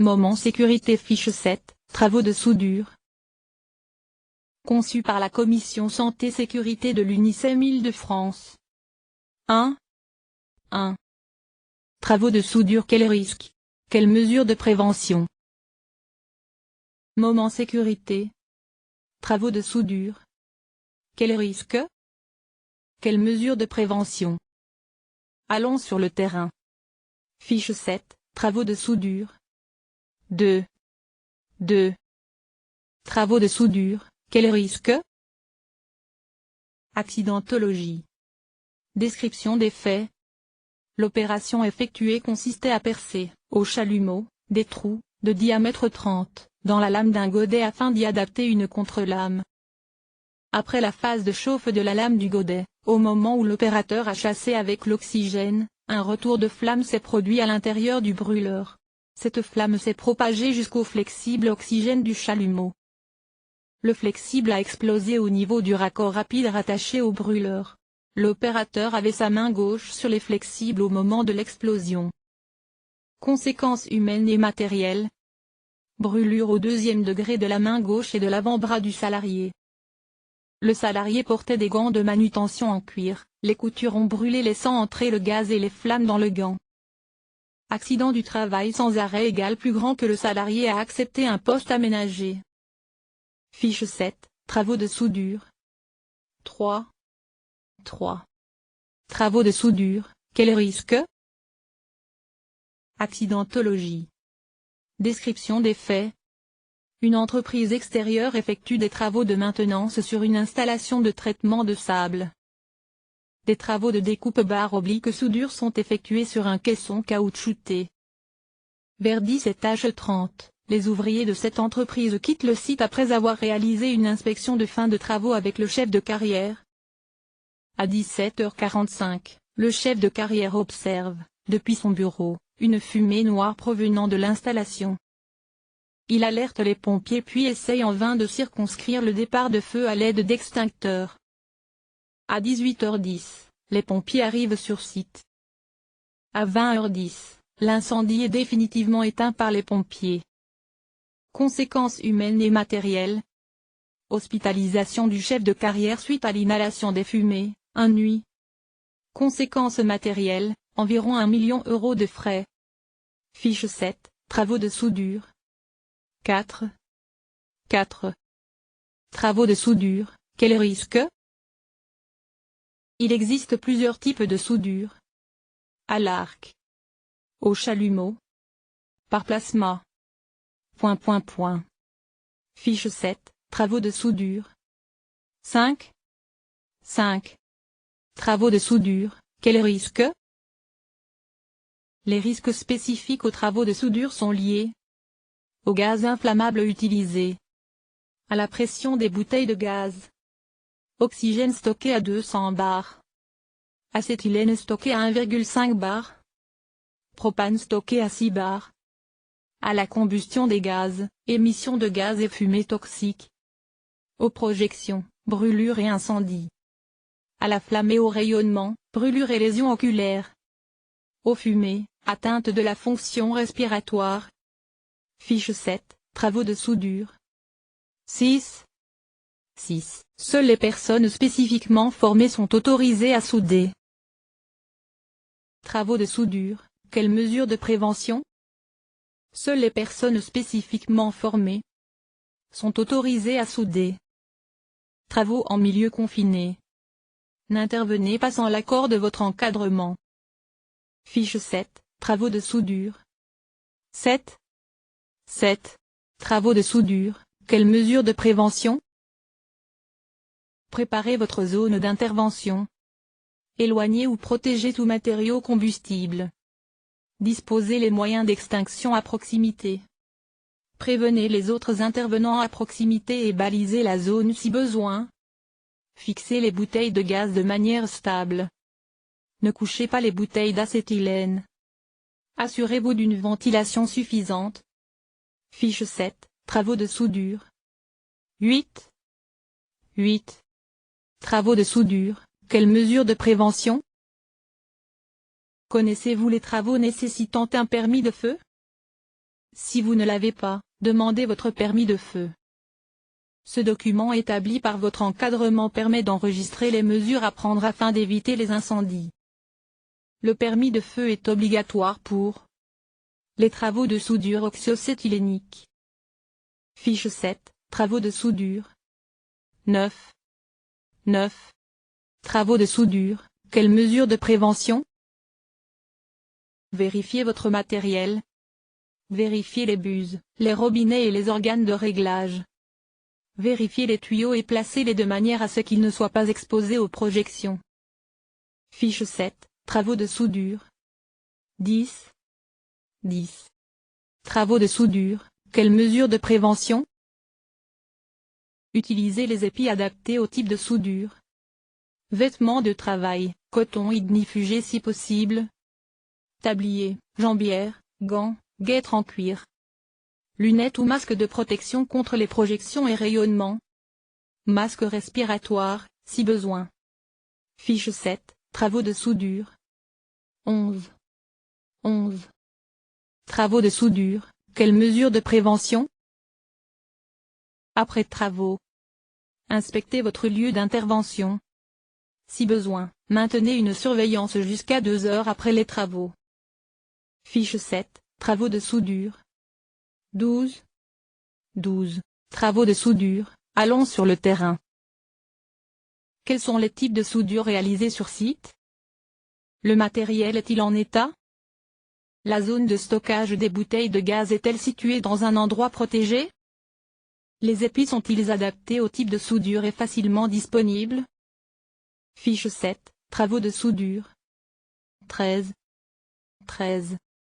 Moment sécurité fiche 7, travaux de soudure. Conçu par la Commission Santé Sécurité de l'UNICEF Île-de-France. 1. Travaux de soudure. Quels risques? Quelles mesures de prévention? Moment sécurité. Travaux de soudure. Quels risques? Quelles mesures de prévention? Allons sur le terrain. Fiche 7, travaux de soudure. 2. Travaux de soudure, quels risques? Accidentologie. Description des faits. L'opération effectuée consistait à percer, au chalumeau, des trous, de diamètre 30, dans la lame d'un godet afin d'y adapter une contre-lame. Après la phase de chauffe de la lame du godet, au moment où l'opérateur a chassé avec l'oxygène, un retour de flamme s'est produit à l'intérieur du brûleur. Cette flamme s'est propagée jusqu'au flexible oxygène du chalumeau. Le flexible a explosé au niveau du raccord rapide rattaché au brûleur. L'opérateur avait sa main gauche sur les flexibles au moment de l'explosion. Conséquences humaines et matérielles. Brûlure au 2e degré de la main gauche et de l'avant-bras du salarié. Le salarié portait des gants de manutention en cuir, les coutures ont brûlé laissant entrer le gaz et les flammes dans le gant. Accident du travail sans arrêt égale plus grand que le salarié a accepté un poste aménagé. Fiche 7, travaux de soudure. 3. Travaux de soudure, quels risques? Accidentologie. Description des faits. Une entreprise extérieure effectue des travaux de maintenance sur une installation de traitement de sable. Des travaux de découpe barre oblique soudure sont effectués sur un caisson caoutchouté. Vers 17h30, les ouvriers de cette entreprise quittent le site après avoir réalisé une inspection de fin de travaux avec le chef de carrière. À 17h45, le chef de carrière observe, depuis son bureau, une fumée noire provenant de l'installation. Il alerte les pompiers puis essaye en vain de circonscrire le départ de feu à l'aide d'extincteurs. À 18h10, les pompiers arrivent sur site. À 20h10, l'incendie est définitivement éteint par les pompiers. Conséquences humaines et matérielles. Hospitalisation du chef de carrière suite à l'inhalation des fumées, 1 nuit. Conséquences matérielles, environ 1 million € de frais. Fiche 7, travaux de soudure. 4. Travaux de soudure, quels risques? Il existe plusieurs types de soudure. À l'arc. Au chalumeau. Par plasma. Fiche 7, travaux de soudure. 5. Travaux de soudure, quels risques? Les risques spécifiques aux travaux de soudure sont liés au gaz inflammable utilisé, à la pression des bouteilles de gaz, oxygène stocké à 200 bars, acétylène stocké à 1,5 bar, propane stocké à 6 bars, à la combustion des gaz, émission de gaz et fumée toxique, aux projections, brûlures et incendies, à la flamme et au rayonnement, brûlures et lésions oculaires, aux fumées, atteinte de la fonction respiratoire. Fiche 7, travaux de soudure. 6. Seules les personnes spécifiquement formées sont autorisées à souder. Travaux de soudure, quelles mesures de prévention? Seules les personnes spécifiquement formées sont autorisées à souder. Travaux en milieu confiné. N'intervenez pas sans l'accord de votre encadrement. Fiche 7, travaux de soudure. 7. Travaux de soudure, quelles mesures de prévention? Préparez votre zone d'intervention. Éloignez ou protégez tout matériau combustible. Disposez les moyens d'extinction à proximité. Prévenez les autres intervenants à proximité et balisez la zone si besoin. Fixez les bouteilles de gaz de manière stable. Ne couchez pas les bouteilles d'acétylène. Assurez-vous d'une ventilation suffisante. Fiche 7, travaux de soudure. 8. Travaux de soudure, quelles mesures de prévention? Connaissez-vous les travaux nécessitant un permis de feu? Si vous ne l'avez pas, demandez votre permis de feu. Ce document établi par votre encadrement permet d'enregistrer les mesures à prendre afin d'éviter les incendies. Le permis de feu est obligatoire pour les travaux de soudure oxyacétylénique. Fiche 7, travaux de soudure. 9. Travaux de soudure, quelles mesures de prévention? Vérifiez votre matériel. Vérifiez les buses, les robinets et les organes de réglage. Vérifiez les tuyaux et placez-les de manière à ce qu'ils ne soient pas exposés aux projections. Fiche 7, travaux de soudure. 10. Travaux de soudure, quelles mesures de prévention? Utilisez les épis adaptés au type de soudure. Vêtements de travail, coton ignifugé si possible. Tablier, jambières, gants, guêtres en cuir. Lunettes ou masques de protection contre les projections et rayonnements. Masque respiratoire, si besoin. Fiche 7, travaux de soudure. 11. Travaux de soudure, quelles mesures de prévention? Après travaux. Inspectez votre lieu d'intervention. Si besoin, maintenez une surveillance jusqu'à 2 heures après les travaux. Fiche 7, travaux de soudure. 12. Travaux de soudure, allons sur le terrain. Quels sont les types de soudure réalisés sur site? Le matériel est-il en état? La zone de stockage des bouteilles de gaz est-elle située dans un endroit protégé? Les épis sont-ils adaptés au type de soudure et facilement disponibles? Fiche 7, travaux de soudure. 13.